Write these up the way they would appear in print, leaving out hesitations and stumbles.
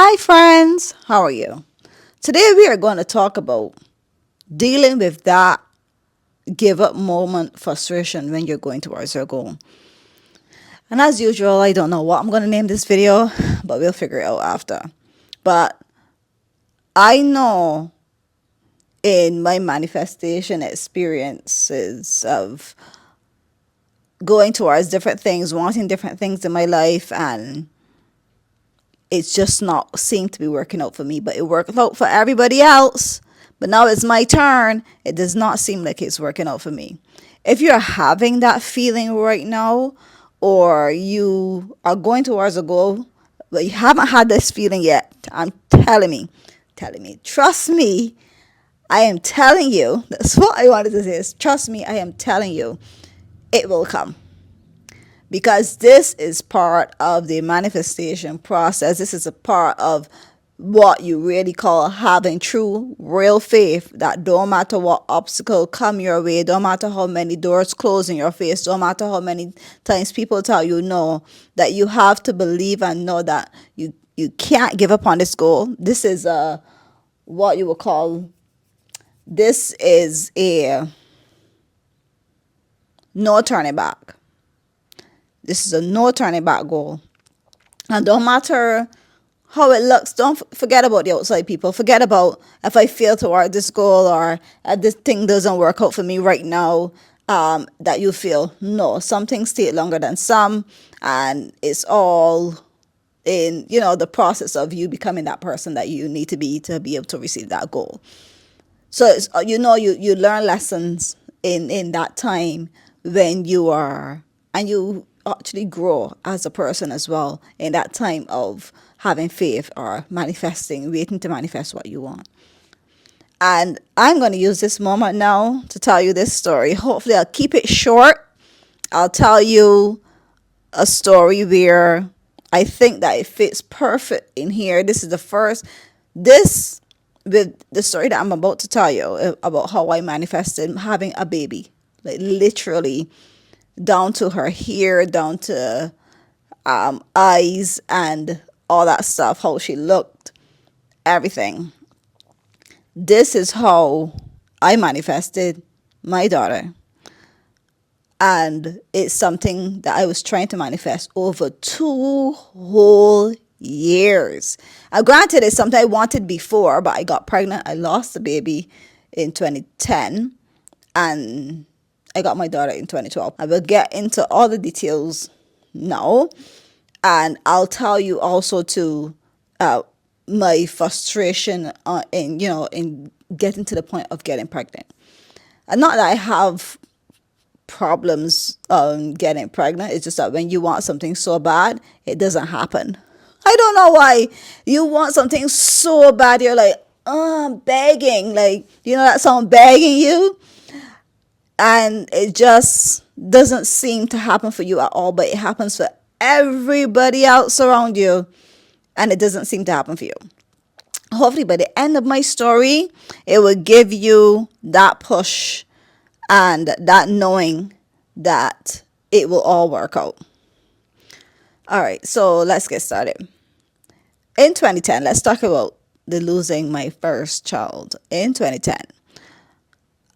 Hi, friends. How are you? Today, we are going to talk about dealing with that give up moment frustration when you're going towards your goal. And as usual, I don't know what I'm going to name this video, but we'll figure it out after. But I know in my manifestation experiences of going towards different things, wanting different things in my life, and it's just not seemed to be working out for me, but it worked out for everybody else. But now it's my turn. It does not seem like it's working out for me. If you're having that feeling right now, or you are going towards a goal, but you haven't had this feeling yet, I'm telling me, trust me, I am telling you, that's what I wanted to say is trust me, I am telling you, it will come because this is part of the manifestation process. This is a part of what you really call having true real faith, that don't matter what obstacle come your way, don't matter how many doors close in your face, don't matter how many times people tell you no, that you have to believe and know that you can't give up on this goal. This is a what you would call, this is a no turning back. This is a no turning back goal. And don't matter how it looks, don't forget about the outside people. Forget about if I fail toward this goal, or if this thing doesn't work out for me right now. That you feel no, some things take longer than some, and it's all in the process of you becoming that person that you need to be able to receive that goal. So it's, you learn lessons in that time when you are, and you actually grow as a person as well in that time of having faith or manifesting, waiting to manifest what you want. And I'm going to use this moment now to tell you this story. Hopefully I'll keep it short. I'll tell you a story where I think that it fits perfect in here. This is the first, this, with the story that I'm about to tell you about how I manifested having a baby, like literally down to her hair, down to eyes and all that stuff, how she looked, everything. This is how I manifested my daughter. And it's something that I was trying to manifest over 2 whole years. Granted, it's something I wanted before, but I got pregnant. I lost the baby in 2010, and I got my daughter in 2012. I will get into all the details now, and I'll tell you also to my frustration in getting to the point of getting pregnant. And not that I have problems getting pregnant. It's just that when you want something so bad, it doesn't happen. I don't know why. You want something so bad, you're like, oh, I'm begging. Like, that song, Begging You? And it just doesn't seem to happen for you at all, but it happens for everybody else around you, and it doesn't seem to happen for you. Hopefully by the end of my story, it will give you that push and that knowing that it will all work out. All right, so let's get started. In 2010, let's talk about the losing my first child. In 2010,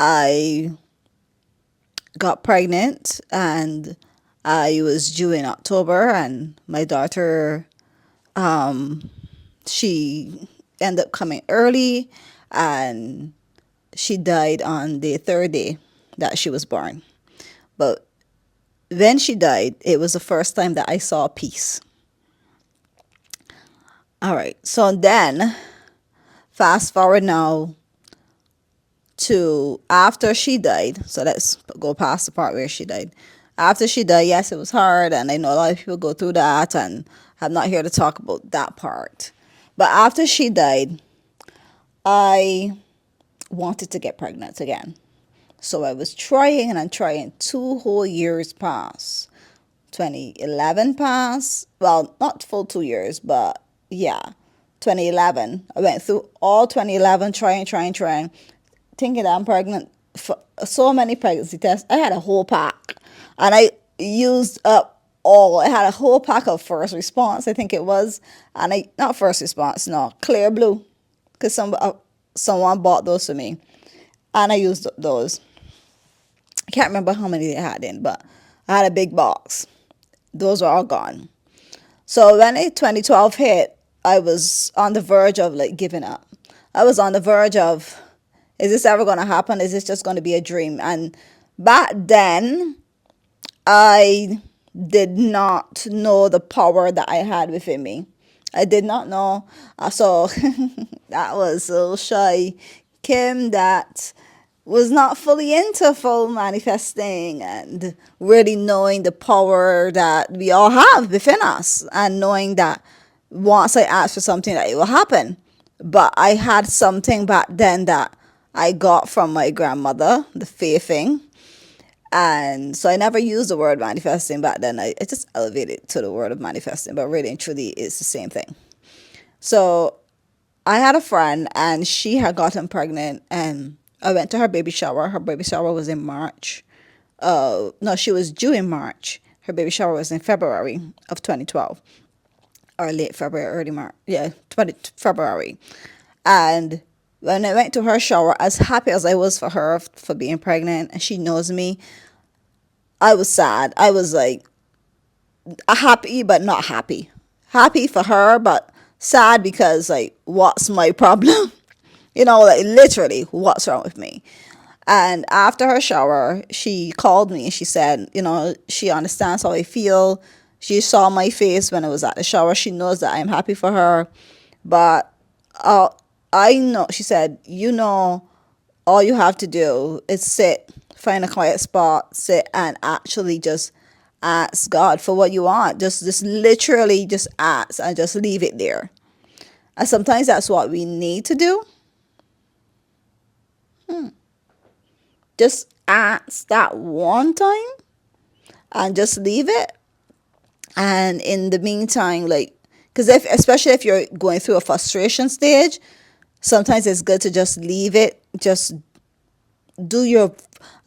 I got pregnant, and I was due in October, and my daughter, she ended up coming early, and she died on the third day that she was born. But when she died, it was the first time that I saw peace. All right, so then fast forward now to after she died. So let's go past the part where she died. After she died, yes, it was hard, and I know a lot of people go through that, and I'm not here to talk about that part. But after she died, I wanted to get pregnant again. So I was trying and I'm trying. 2 whole years passed. 2011 passed. Well, not full 2 years, but yeah. 2011. I went through all 2011 trying, thinking that I'm pregnant. For so many pregnancy tests. I had a whole pack. And I used up all. I had a whole pack of first response, I think it was, and I not first response, no, clear blue, because someone bought those for me, and I used those. I can't remember how many they had in, but I had a big box. Those were all gone. So when 2012 hit, I was on the verge of like giving up. I was on the verge of, is this ever going to happen? Is this just going to be a dream? And back then, I did not know the power that I had within me. I did not know. So that was a little shy Kim that was not fully into full manifesting and really knowing the power that we all have within us and knowing that once I ask for something that it will happen. But I had something back then that I got from my grandmother, the faithing. And so I never used the word manifesting back then. I just elevated it to the word of manifesting, but really and truly it's the same thing. So I had a friend and she had gotten pregnant and I went to her baby shower. Her baby shower was in March. No, she was due in March. Her baby shower was in February of 2012 or late February, early March. Yeah, 20 February. And when I went to her shower, as happy as I was for her for being pregnant, and she knows me, I was sad. I was like happy, but not happy. Happy for her, but sad because like, what's my problem? Like literally, what's wrong with me? And after her shower, she called me and she said, she understands how I feel. She saw my face when I was at the shower. She knows that I'm happy for her. But uh, I know, she said, all you have to do is sit, find a quiet spot, sit and actually just ask God for what you want. Just literally just ask and just leave it there. And sometimes that's what we need to do. Just ask that one time and just leave it. And in the meantime, like, because especially if you're going through a frustration stage, sometimes it's good to just leave it. Just do your.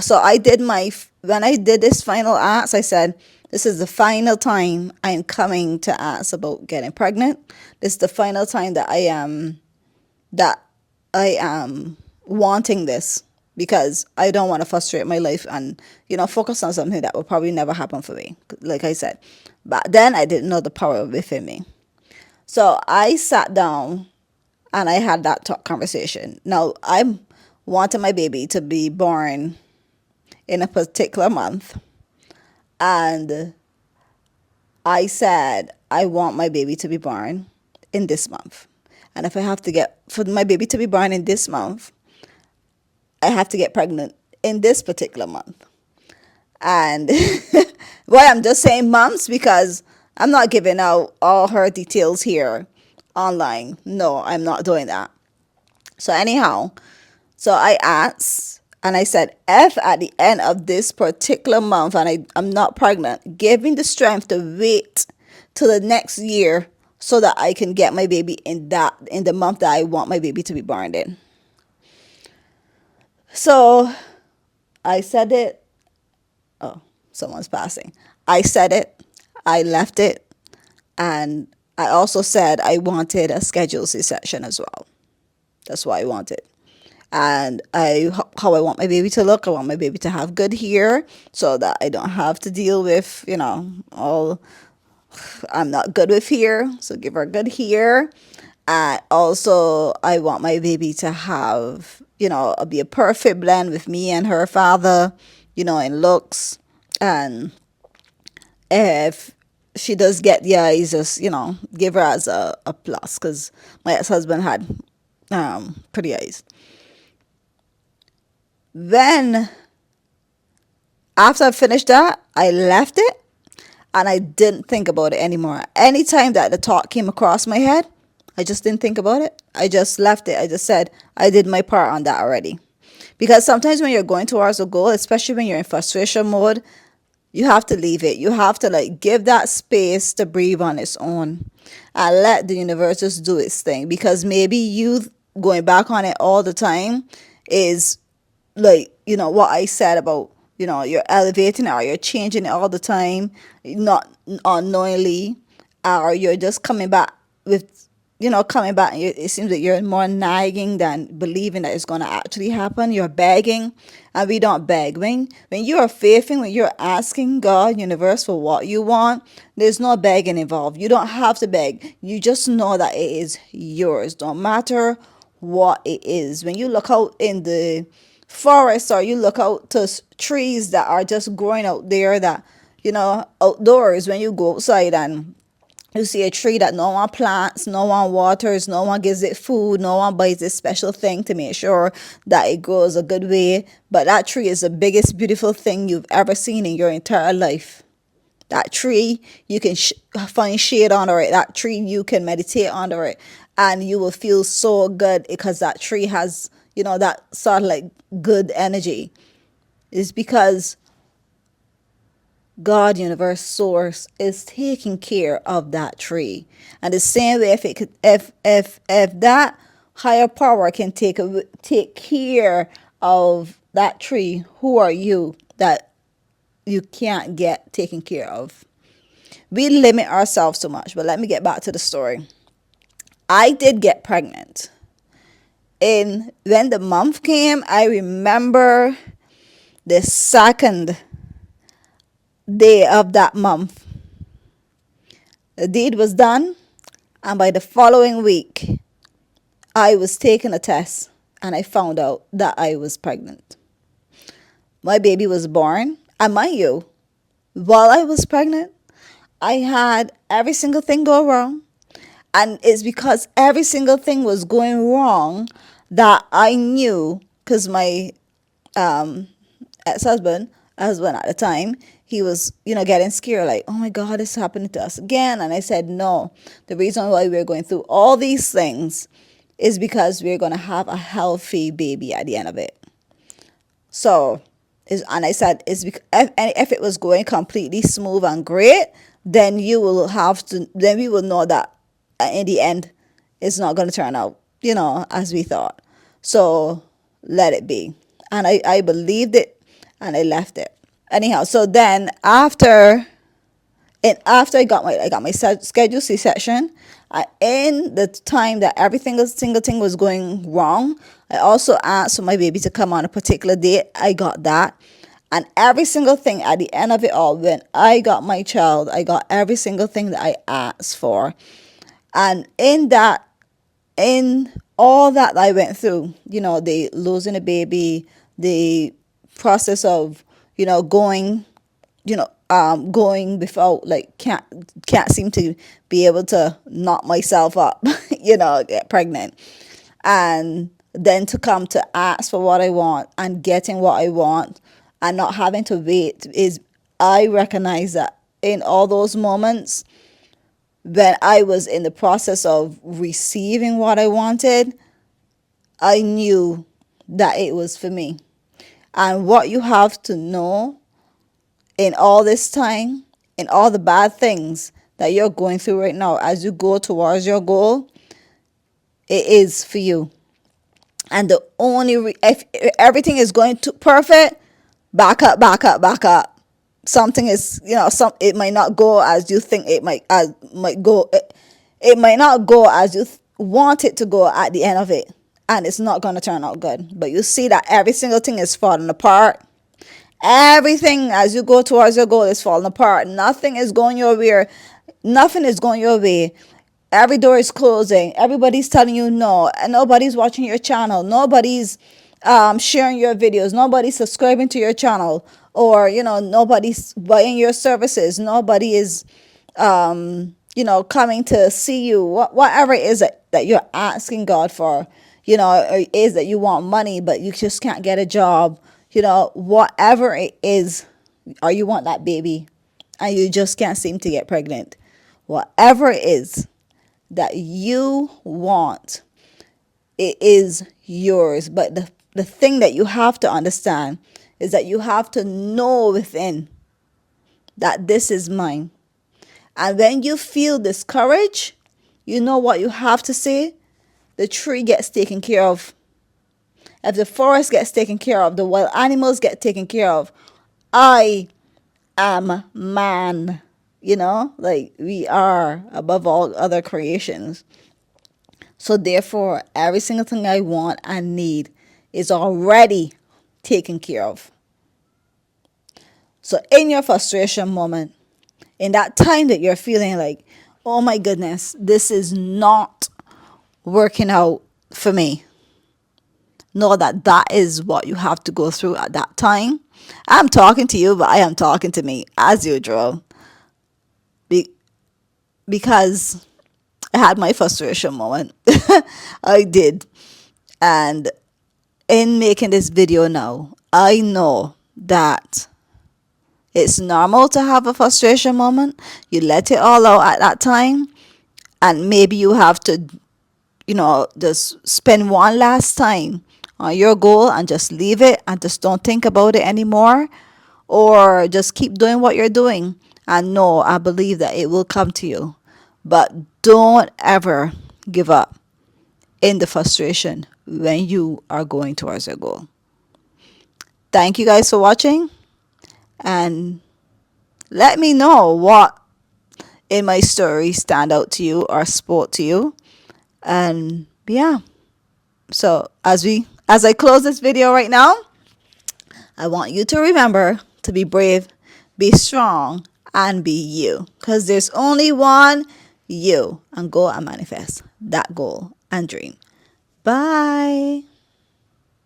So when I did this final ask, I said, this is the final time I'm coming to ask about getting pregnant. This is the final time that I am wanting this because I don't want to frustrate my life and focus on something that will probably never happen for me. Like I said, but then I didn't know the power within me. So I sat down and I had that talk conversation. Now I'm wanting my baby to be born in a particular month, and I said I want my baby to be born in this month. And if I have to get for my baby to be born in this month, I have to get pregnant in this particular month. And why I'm just saying months because I'm not giving out all her details here online. No, I'm not doing that. So anyhow, so I asked and I said, if at the end of this particular month and I'm not pregnant, give me the strength to wait till the next year so that I can get my baby in the month that I want my baby to be born in. So I said it. Oh, someone's passing. I said it. I left it. And I also said I wanted a scheduled C-section as well. That's what I wanted. And how I want my baby to look. I want my baby to have good hair so that I don't have to deal with, all I'm not good with hair. So give her good hair. Also, I want my baby to have, be a perfect blend with me and her father, in looks. And if she does get the eyes, just, give her as a plus because my ex-husband had pretty eyes. Then, after I finished that, I left it and I didn't think about it anymore. Anytime that the thought came across my head, I just didn't think about it. I just left it. I just said, I did my part on that already. Because sometimes when you're going towards a goal, especially when you're in frustration mode, you have to leave it. You have to give that space to breathe on its own and let the universe just do its thing. Because maybe you going back on it all the time is what I said about you're elevating it, or you're changing it all the time, not unknowingly, or you're just coming back with, coming back, and it seems that you're more nagging than believing that it's going to actually happen. You're begging, and we don't beg. When you are faithing, when you're asking God, universe, for what you want, there's no begging involved. You don't have to beg. You just know that it is yours. Don't matter what it is. When you look out in the forest, or you look out to trees that are just growing out there, that outdoors, when you go outside and you see a tree that no one plants, no one waters, no one gives it food, no one buys this special thing to make sure that it grows a good way, but that tree is the biggest beautiful thing you've ever seen in your entire life. That tree, you can find shade under it. That tree, you can meditate under it, and you will feel so good because that tree has, that sort of like good energy. It's because God, universe, source is taking care of that tree. And the same way, if it could, if that higher power can take care of that tree, who are you that you can't get taken care of? We limit ourselves so much. But let me get back to the story. I did get pregnant. And when the month came, I remember the second day of that month. The deed was done, and by the following week, I was taking a test, and I found out that I was pregnant. My baby was born, and mind you, while I was pregnant, I had every single thing go wrong. And it's because every single thing was going wrong that I knew, because my ex-husband at the time, he was, getting scared, like, oh my God, it's happening to us again. And I said, no, the reason why we're going through all these things is because we're going to have a healthy baby at the end of it. So, and I said, if it was going completely smooth and great, then then we will know that in the end, it's not going to turn out, as we thought. So let it be. And I believed it, and I left it. Anyhow, so then after I got my scheduled C-section, in the time that single thing was going wrong, I also asked for my baby to come on a particular date. I got that. And every single thing at the end of it all, when I got my child, I got every single thing that I asked for. And in all that I went through, the losing a baby, the process of, going, going without, like, can't seem to be able to knock myself up, get pregnant. And then to come to ask for what I want and getting what I want and not having to wait, I recognize that in all those moments, when I was in the process of receiving what I wanted, I knew that it was for me. And what you have to know in all this time, in all the bad things that you're going through right now, as you go towards your goal, it is for you. And the only, if everything is going to perfect, back up. Something is, it might not go as you think it might go. It might not go as you want it to go at the end of it, and it's not going to turn out good. But you see that every single thing is falling apart. Everything as you go towards your goal is falling apart. Nothing is going your way. Nothing is going your way. Every door is closing. Everybody's telling you no, and nobody's watching your channel. Nobody's sharing your videos. Nobody's subscribing to your channel, or nobody's buying your services. Nobody is coming to see you. Whatever it is that you're asking God for, or is that you want money but you just can't get a job, whatever it is, or you want that baby and you just can't seem to get pregnant. Whatever it is that you want, it is yours. But the thing that you have to understand is that you have to know within that this is mine. And when you feel discouraged, you know what you have to say? The tree gets taken care of. If the forest gets taken care of, the wild animals get taken care of, I am man. Like we are above all other creations. So therefore, every single thing I want and need is already taken care of. So in your frustration moment, in that time that you're feeling like, oh my goodness, this is not working out for me, know that that is what you have to go through at that time. I'm talking to you, but I am talking to me as usual. Be- because I had my frustration moment. I did. And in making this video now, I know that it's normal to have a frustration moment. You let it all out at that time, and maybe you have to, just spend one last time on your goal and just leave it and just don't think about it anymore, or just keep doing what you're doing. And no, I believe that it will come to you. But don't ever give up in the frustration when you are going towards your goal. Thank you guys for watching, and let me know what in my story stand out to you or spoke to you. And yeah, so as I close this video right now, I want you to remember to be brave, be strong, and be you, because there's only one you, and go and manifest that goal and dream. Bye.